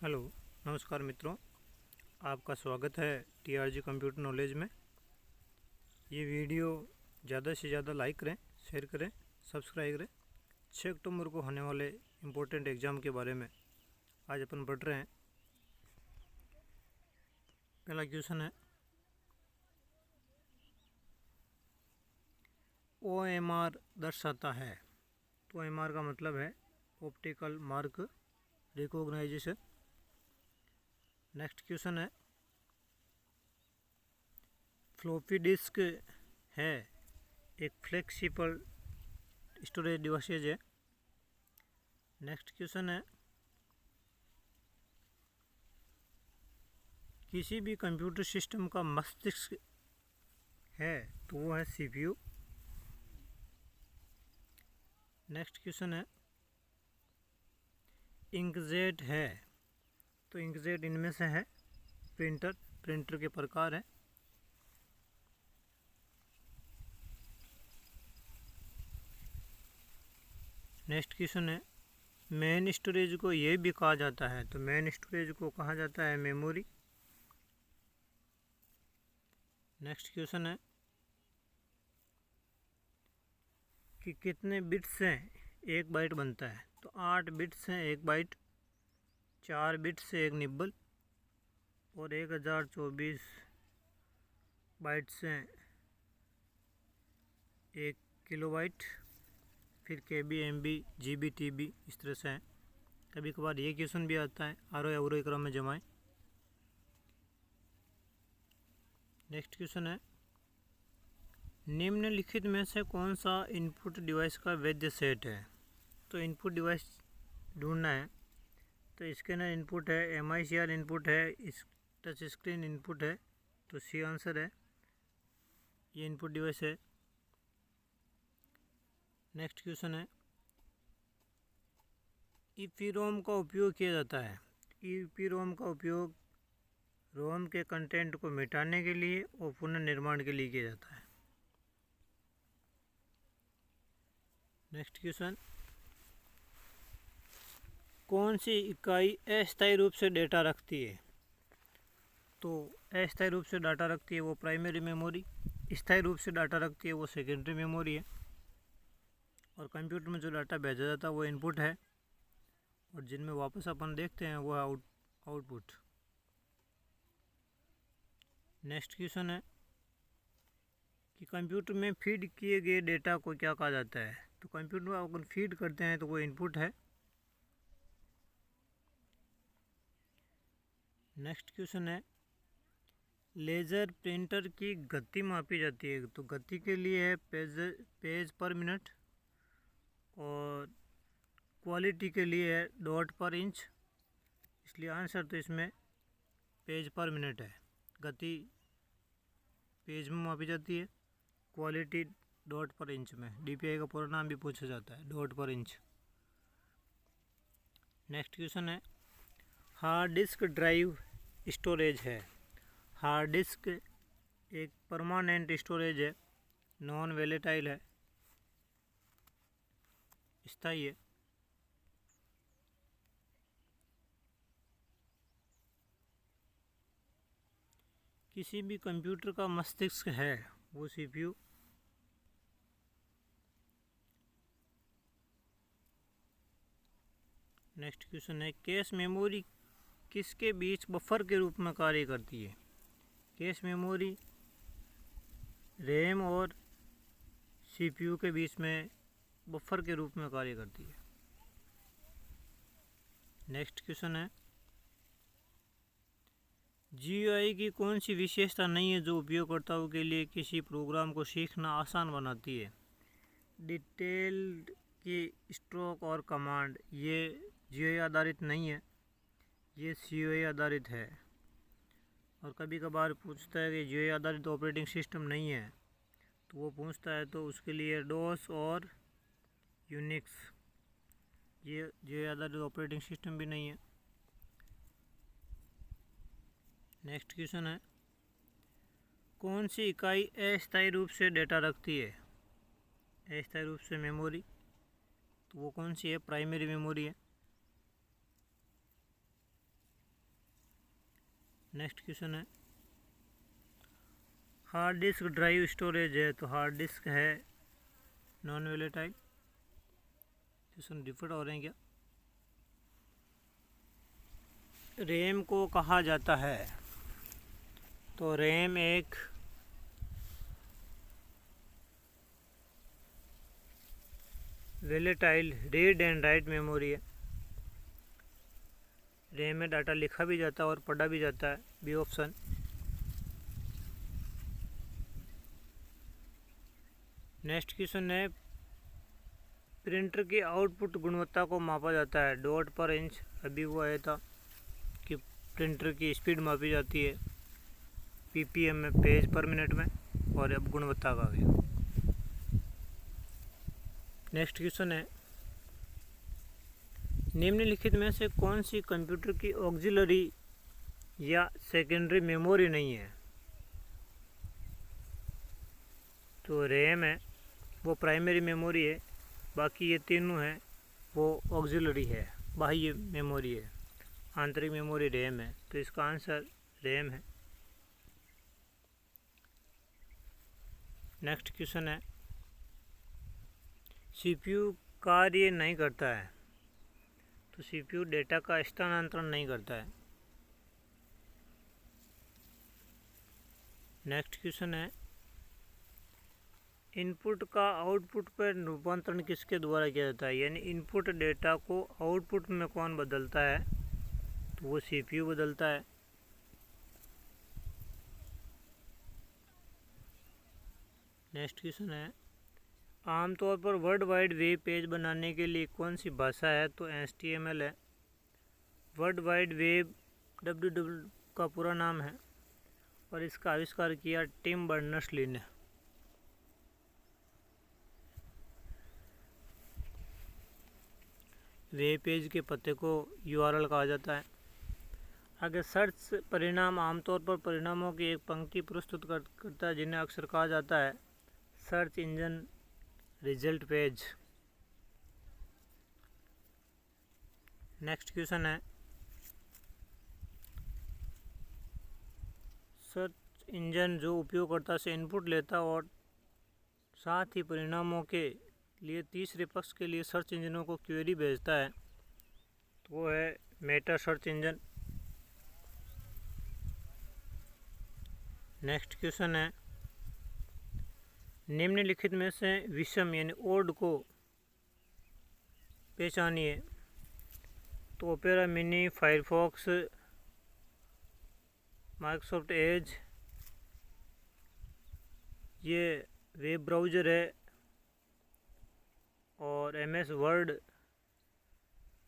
Hello, नमस्कार मित्रों। आपका स्वागत है टीआरजी कंप्यूटर नॉलेज में। ये वीडियो ज़्यादा से ज़्यादा लाइक करें, शेयर करें, सब्सक्राइब करें। 6 अक्टूबर को होने वाले इम्पोर्टेंट एग्ज़ाम के बारे में आज अपन पढ़ रहे हैं। पहला क्वेश्चन है, OMR दर्शाता है। तो OMR का मतलब है optical mark recognization. Next question है, फ्लॉपी डिस्क है एक फ्लेक्सिबल स्टोरेज डिवाइस है। नेक्स्ट क्वेश्चन है, किसी भी कंप्यूटर सिस्टम का मस्तिष्क है तो वो है CPU। नेक्स्ट क्वेश्चन है, इंकजेट है तो इंकजेट इनमें से है प्रिंटर के प्रकार है। नेक्स्ट क्वेश्चन है, मेन स्टोरेज को ये भी कहा जाता है तो मेन स्टोरेज को कहा जाता है मेमोरी। नेक्स्ट क्वेश्चन है कि कितने बिट्स से एक बाइट बनता है तो 8 बिट्स से एक बाइट, 4 बिट्स से एक निब्बल और 1024 बाइट से एक किलोबाइट। फिर KB, MB, GB, TB इस तरह से है। कभी कभार ये क्वेश्चन भी आता है, आरो या उरो क्रम में जमाएं। नेक्स्ट क्वेश्चन है, निम्नलिखित में से कौन सा इनपुट डिवाइस का वैध सेट है। तो इनपुट डिवाइस ढूंढना है तो स्कैनर इनपुट है, MICR इनपुट है, टच स्क्रीन इनपुट है तो C आंसर है, ये इनपुट डिवाइस है। नेक्स्ट क्वेश्चन है, EPROM का उपयोग किया जाता है। EPROM का उपयोग रोम के कंटेंट को मिटाने के लिए और पुनर्निर्माण के लिए किया जाता है। नेक्स्ट क्वेश्चन, कौन सी इकाई अस्थायी रूप से डेटा रखती है। तो अस्थायी रूप से डाटा रखती है वो प्राइमरी मेमोरी, स्थायी रूप से डाटा रखती है वो सेकेंडरी मेमोरी है। और कंप्यूटर में जो डाटा भेजा जाता है वो इनपुट है और जिनमें वापस अपन देखते हैं वो आउटपुट। नेक्स्ट क्वेश्चन है कि कंप्यूटर में फीड किए गए डेटा को क्या कहा जाता है। तो कंप्यूटर में अगर फीड करते हैं तो वो इनपुट है। नेक्स्ट क्वेश्चन है, लेज़र प्रिंटर की गति मापी जाती है तो गति के लिए है पेज पर मिनट और क्वालिटी के लिए है डॉट पर इंच। इसलिए आंसर तो इसमें पेज पर मिनट है। गति पेज में मापी जाती है, क्वालिटी डॉट पर इंच में। DPI का पूरा नाम भी पूछा जाता है, डॉट पर इंच। नेक्स्ट क्वेश्चन है, हार्ड डिस्क ड्राइव स्टोरेज है। हार्ड डिस्क एक परमानेंट स्टोरेज है, नॉन वोलेटाइल है, स्थायी है। किसी भी कंप्यूटर का मस्तिष्क है वो CPU। नेक्स्ट क्वेश्चन है, कैश मेमोरी किसके बीच बफर के रूप में कार्य करती है। कैश मेमोरी रैम और CPU के बीच में बफर के रूप में कार्य करती है। नेक्स्ट क्वेश्चन है, GUI की कौन सी विशेषता नहीं है जो उपयोगकर्ताओं के लिए किसी प्रोग्राम को सीखना आसान बनाती है। डिटेल्ड की स्ट्रोक और कमांड ये GUI आधारित नहीं है, ये CUI आधारित है। और कभी कभार पूछता है कि GUI आधारित ऑपरेटिंग सिस्टम नहीं है तो वो पूछता है तो उसके लिए DOS और यूनिक्स, ये GUI आधारित ऑपरेटिंग सिस्टम भी नहीं है। नेक्स्ट क्वेश्चन है, कौन सी इकाई अस्थायी रूप से डेटा रखती है। अस्थायी रूप से मेमोरी, तो वो कौन सी है, प्राइमरी मेमोरी है। नेक्स्ट क्वेश्चन है हार्ड डिस्क ड्राइव स्टोरेज है, तो हार्ड डिस्क है नॉन वोलेटाइल। क्वेश्चन डिफर हो रहे हैं क्या? रैम को कहा जाता है, तो रैम एक volatile read and write memory है। रैम में डाटा लिखा भी जाता है और पढ़ा भी जाता है, बी ऑप्शन। नेक्स्ट क्वेश्चन है प्रिंटर की आउटपुट गुणवत्ता को मापा जाता है डॉट पर इंच। अभी वो आया था कि प्रिंटर की स्पीड मापी जाती है पीपीएम में, पेज पर मिनट में, और अब गुणवत्ता का आ गया। नेक्स्ट क्वेश्चन है निम्नलिखित में से कौन सी कंप्यूटर की ऑक्सिलरी या सेकेंडरी मेमोरी नहीं है? तो रैम है, वो प्राइमरी मेमोरी है, बाकी ये तीनों हैं वो ऑक्सिलरी है, बाह्य मेमोरी है। आंतरिक मेमोरी रैम है, तो इसका आंसर रैम है। नेक्स्ट क्वेश्चन है सीपीयू कार्य नहीं करता है, तो सीपीयू डेटा का स्थानांतरण नहीं करता है। नेक्स्ट क्वेश्चन है इनपुट का आउटपुट पर रूपांतरण किसके द्वारा किया जाता है? यानी इनपुट डेटा को आउटपुट में कौन बदलता है? तो वो सीपीयू बदलता है। नेक्स्ट क्वेश्चन है आमतौर पर वर्ल्ड वाइड वेब पेज बनाने के लिए कौन सी भाषा है? तो HTML है। वर्ल्ड वाइड वेब WWW का पूरा नाम है और इसका आविष्कार किया टिम बर्नर्स-ली ने। वेब पेज के पते को URL कहा जाता है। आगे सर्च परिणाम आमतौर पर परिणामों की एक पंक्ति प्रस्तुत करता है जिन्हें अक्सर कहा जाता है search engine result page. Next question है सर्च इंजन जो उपयोगकर्ता से इनपुट लेता और साथ ही परिणामों के लिए तीसरे पक्ष के लिए सर्च इंजनों को क्वेरी भेजता है, तो वो है Meta search engine. Next question है निम्नलिखित में से विषम यानी ओड को पहचानिए। तो opera mini, Firefox, Microsoft Edge ये वेब ब्राउज़र है, और MS वर्ड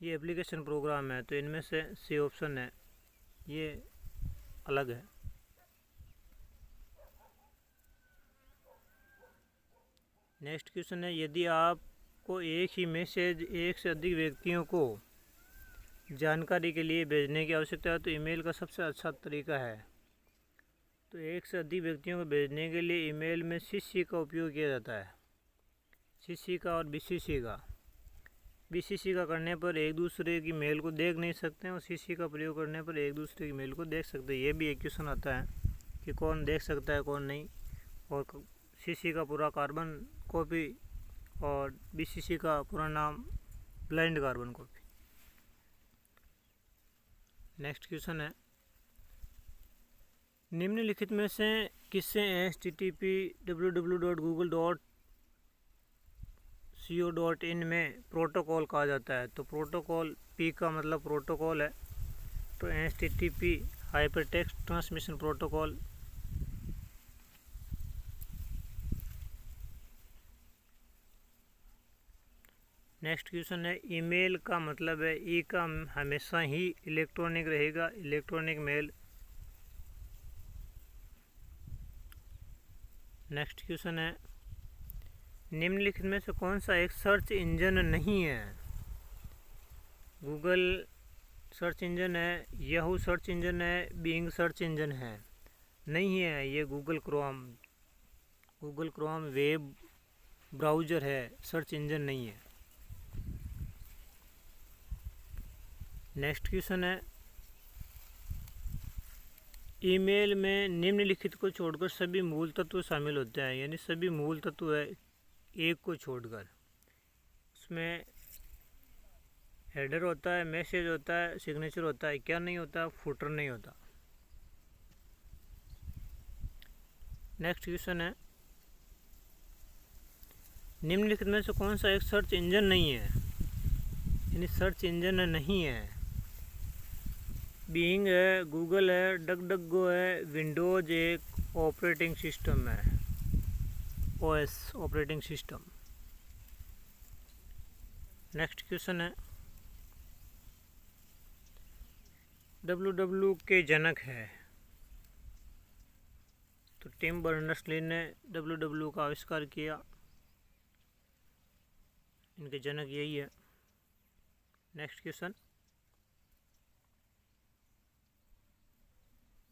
ये एप्लीकेशन प्रोग्राम है। तो इनमें से सी ऑप्शन है, ये अलग है। नेक्स्ट क्वेश्चन है यदि आपको एक ही मैसेज एक से अधिक व्यक्तियों को जानकारी के लिए भेजने की आवश्यकता है तो ईमेल का सबसे अच्छा तरीका है। तो एक से अधिक व्यक्तियों को भेजने के लिए ईमेल में CC का उपयोग किया जाता है, CC का और BCC का। BCC का करने पर एक दूसरे की मेल को देख नहीं सकते हैं और CC का प्रयोग करने पर एक दूसरे की मेल को देख सकते हैं। ये भी एक क्वेश्चन आता है कि कौन देख सकता है कौन नहीं, और CC का पूरा कार्बन कॉपी और BCC का पूरा नाम blind carbon copy. Next question है निम्नलिखित में से किससे http://www.co.in में प्रोटोकॉल कहा जाता है? तो प्रोटोकॉल P का मतलब प्रोटोकॉल है, तो HTTP hypertext transmission protocol. Next question है ईमेल का मतलब है ई का हमेशा ही इलेक्ट्रॉनिक रहेगा, इलेक्ट्रॉनिक मेल। नेक्स्ट क्वेश्चन है निम्नलिखित में से कौन सा एक सर्च इंजन नहीं है? गूगल सर्च इंजन है, याहू सर्च इंजन है, बिंग सर्च इंजन है। नहीं है ये Google Chrome. Google Chrome web browser है, सर्च इंजन नहीं है। नेक्स्ट क्वेश्चन है ईमेल में निम्नलिखित को छोड़कर सभी मूल तत्व शामिल होते हैं, यानी सभी मूल तत्व है एक को छोड़कर। उसमें हेडर होता है, मैसेज होता है, सिग्नेचर होता है, क्या नहीं होता? फुटर नहीं होता। नेक्स्ट क्वेश्चन है, निम्नलिखित में से कौन सा एक सर्च इंजन नहीं है, यानी सर्च इंजन नहीं है? बीइंग है, गूगल है, डकडकगो है, विंडोज एक ऑपरेटिंग सिस्टम है, OS operating system. Next question है, डब्ल्यू के जनक है, तो टिम बर्नर्स-ली ने डब्ल्यू का आविष्कार किया, इनके जनक यही है। नेक्स्ट क्वेश्चन,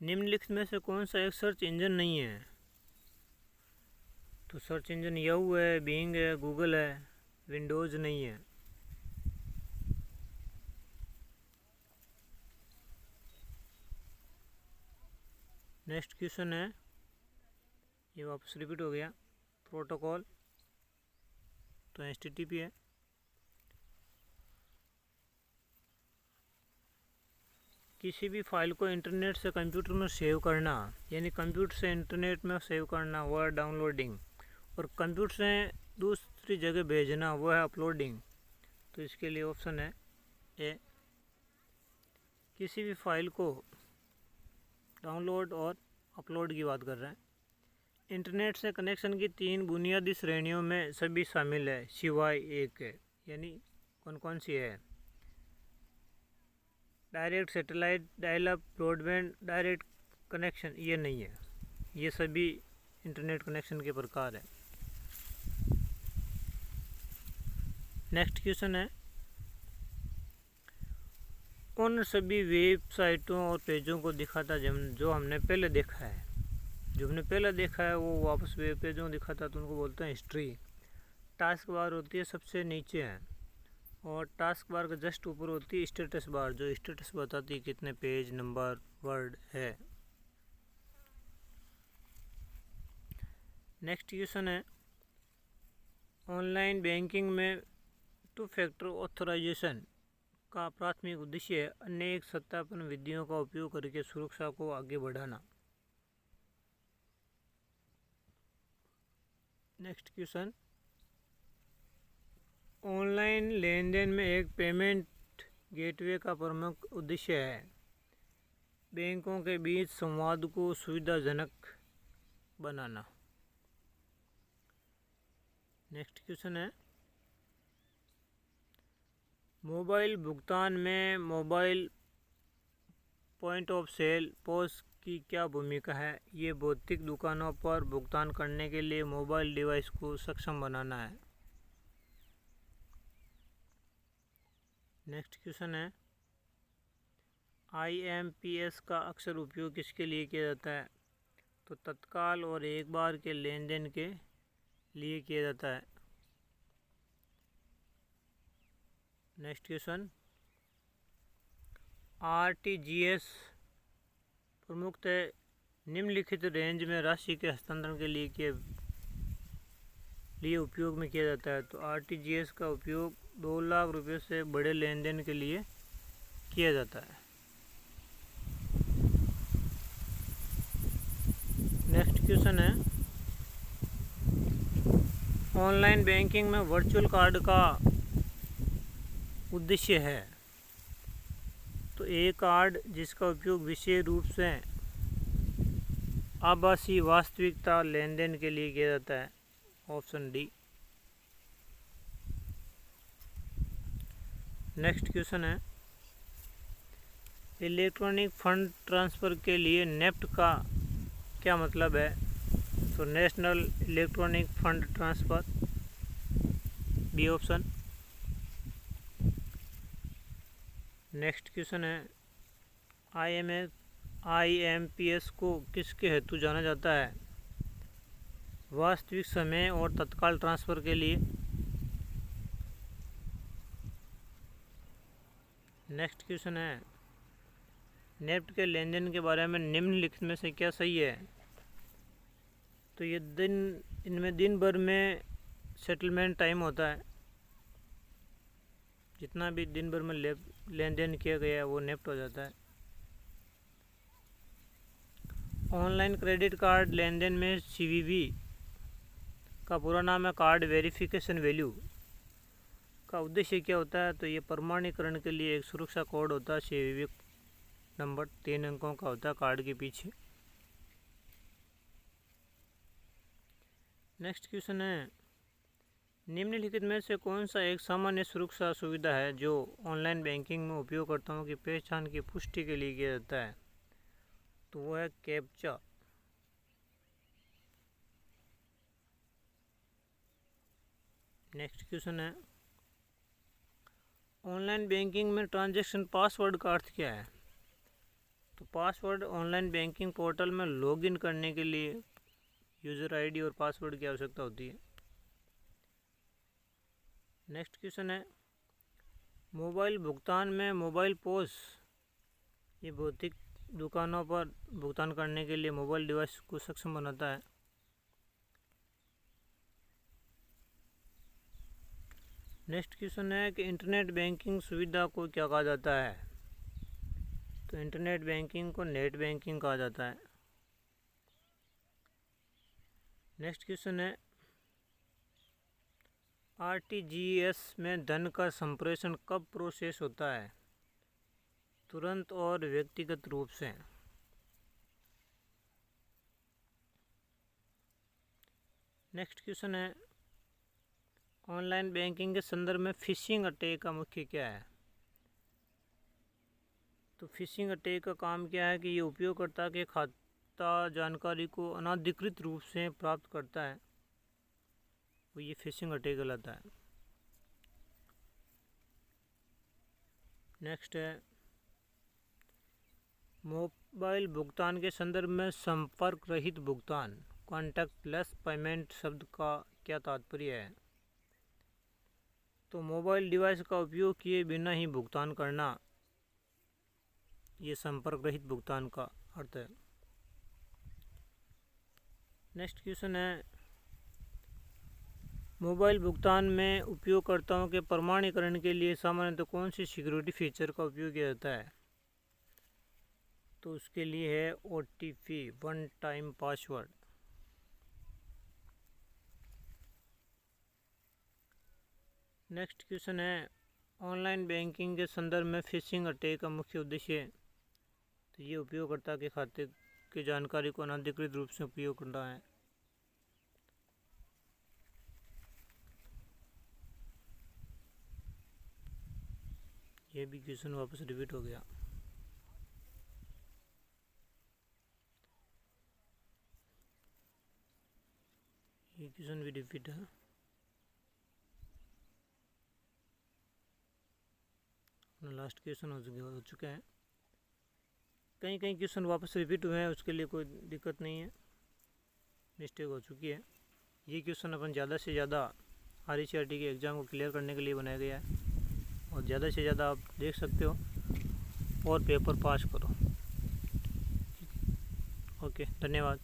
निम्नलिखित में से कौन सा एक सर्च इंजन नहीं है? तो सर्च इंजन याहू है, बीइंग है, गूगल है, विंडोज नहीं है। नेक्स्ट क्वेश्चन है, ये वापस रिपीट हो गया, प्रोटोकॉल, तो HTTP है। किसी भी फाइल को इंटरनेट से कंप्यूटर में सेव करना, यानी कंप्यूटर से इंटरनेट में सेव करना वो है डाउनलोडिंग, और कंप्यूटर से दूसरी जगह भेजना वो है अपलोडिंग। तो इसके लिए ऑप्शन है ए। किसी भी फाइल को डाउनलोड और अपलोड की बात कर रहे हैं। इंटरनेट से कनेक्शन की 3 बुनियादी श्रेणियों में सभी शामिल है सिवाय एक के, यानी कौन कौन सी है? Direct satellite, dial-up, broadband, direct connection, ये नहीं है। ये सभी इंटरनेट कनेक्शन के प्रकार है। नेक्स्ट क्वेश्चन है, उन सभी वेबसाइटों और पेजों को दिखाता जो हमने पहले देखा है। जो हमने पहले देखा है वो वापस वेब पेजों दिखाता, तो उनको बोलते हैं हिस्ट्री। टास्क बार होती है सबसे नीचे है, और टास्क बार का जस्ट ऊपर होती है स्टेटस बार, जो स्टेटस बताती है कितने पेज, नंबर, वर्ड है। नेक्स्ट क्वेश्चन है, ऑनलाइन बैंकिंग में 2 फैक्टर ऑथराइजेशन का प्राथमिक उद्देश्य है अनेक सत्यापन विधियों का उपयोग करके सुरक्षा को आगे बढ़ाना। नेक्स्ट क्वेश्चन, ऑनलाइन लेन देन में एक पेमेंट गेटवे का प्रमुख उद्देश्य है बैंकों के बीच संवाद को सुविधाजनक बनाना। नेक्स्ट क्वेश्चन है, मोबाइल भुगतान में mobile point of sale POS की क्या भूमिका है? ये भौतिक दुकानों पर भुगतान करने के लिए मोबाइल डिवाइस को सक्षम बनाना है। नेक्स्ट क्वेश्चन है, IMPS का अक्सर उपयोग किसके लिए किया जाता है? तो तत्काल और एक बार के लेन देन के लिए किया जाता है। नेक्स्ट क्वेश्चन, RTGS प्रमुखतः निम्नलिखित रेंज में राशि के हस्तांतरण के लिए उपयोग में किया जाता है। तो RTGS का उपयोग 2 लाख रुपये से बड़े लेन देन के लिए किया जाता है। नेक्स्ट क्वेश्चन है, ऑनलाइन बैंकिंग में वर्चुअल कार्ड का उद्देश्य है। तो एक कार्ड जिसका उपयोग विशेष रूप से आभासी वास्तविकता लेन देन के लिए किया जाता है, ऑप्शन डी। नेक्स्ट क्वेश्चन है, इलेक्ट्रॉनिक फंड ट्रांसफ़र के लिए नेफ्ट का क्या मतलब है? तो national electronic fund transfer, B option. Next question है, IMPS को किसके हेतु जाना जाता है? वास्तविक समय और तत्काल ट्रांसफ़र के लिए। नेक्स्ट क्वेश्चन है, नेफ्ट के लेन देन के बारे में निम्नलिखित में से क्या सही है? तो ये इनमें दिन भर में सेटलमेंट टाइम होता है, जितना भी दिन भर में लेन देन किया गया है वो नेफ्ट हो जाता है। ऑनलाइन क्रेडिट कार्ड लेन देन में CVV का पूरा नाम है कार्ड वेरिफिकेशन वैल्यू का उद्देश्य क्या होता है? तो ये प्रमाणीकरण के लिए एक सुरक्षा कोड होता है। CVV नंबर 3 अंकों का होता है कार्ड के पीछे। नेक्स्ट क्वेश्चन है, निम्नलिखित में से कौन सा एक सामान्य सुरक्षा सुविधा है जो ऑनलाइन बैंकिंग में उपयोगकर्ताओं की पहचान की पुष्टि के लिए किया जाता है? तो वो है कैप्चा। नेक्स्ट क्वेश्चन है, ऑनलाइन बैंकिंग में ट्रांजैक्शन पासवर्ड का अर्थ क्या है? तो पासवर्ड ऑनलाइन बैंकिंग पोर्टल में लॉगिन करने के लिए यूज़र ID और पासवर्ड की आवश्यकता होती है। नेक्स्ट क्वेश्चन है, मोबाइल भुगतान में मोबाइल POS ये भौतिक दुकानों पर भुगतान करने के लिए मोबाइल डिवाइस को सक्षम बनाता है। नेक्स्ट क्वेश्चन है कि इंटरनेट बैंकिंग सुविधा को क्या कहा जाता है? तो इंटरनेट बैंकिंग को नेट बैंकिंग कहा जाता है। नेक्स्ट क्वेश्चन है, RTGS में धन का संप्रेषण कब प्रोसेस होता है? तुरंत और व्यक्तिगत रूप से। नेक्स्ट क्वेश्चन है, ऑनलाइन बैंकिंग के संदर्भ में फिशिंग अटैक का मुख्य क्या है? तो फिशिंग अटैक का काम क्या है कि ये उपयोगकर्ता के खाता जानकारी को अनाधिकृत रूप से प्राप्त करता है, वो ये फिशिंग अटैक कहलाता है। नेक्स्ट है, मोबाइल भुगतान के संदर्भ में संपर्क रहित भुगतान कॉन्टैक्टलेस पेमेंट शब्द का क्या तात्पर्य है? तो मोबाइल डिवाइस का उपयोग किए बिना ही भुगतान करना, ये संपर्क रहित भुगतान का अर्थ है। नेक्स्ट क्वेश्चन है, मोबाइल भुगतान में उपयोगकर्ताओं के प्रमाणीकरण के लिए सामान्यतः कौन सी सिक्योरिटी फीचर का उपयोग किया जाता है? तो उसके लिए है OTP one time password. Next question है, ऑनलाइन बैंकिंग के संदर्भ में फिशिंग अटैक का मुख्य उद्देश्य है? तो ये उपयोगकर्ता के खाते की जानकारी को अनाधिकृत रूप से उपयोग करना है। ये भी क्वेश्चन वापस रिपीट हो गया। ये क्वेश्चन भी रिपीट है। लास्ट क्वेश्चन हो चुका है। कहीं कहीं क्वेश्चन वापस रिपीट हुए हैं, उसके लिए कोई दिक्कत नहीं है, मिस्टेक हो चुकी है। ये क्वेश्चन अपन ज़्यादा से ज़्यादा RECRT के एग्ज़ाम को क्लियर करने के लिए बनाया गया है और ज़्यादा से ज़्यादा आप देख सकते हो और पेपर पास करो। ओके, धन्यवाद।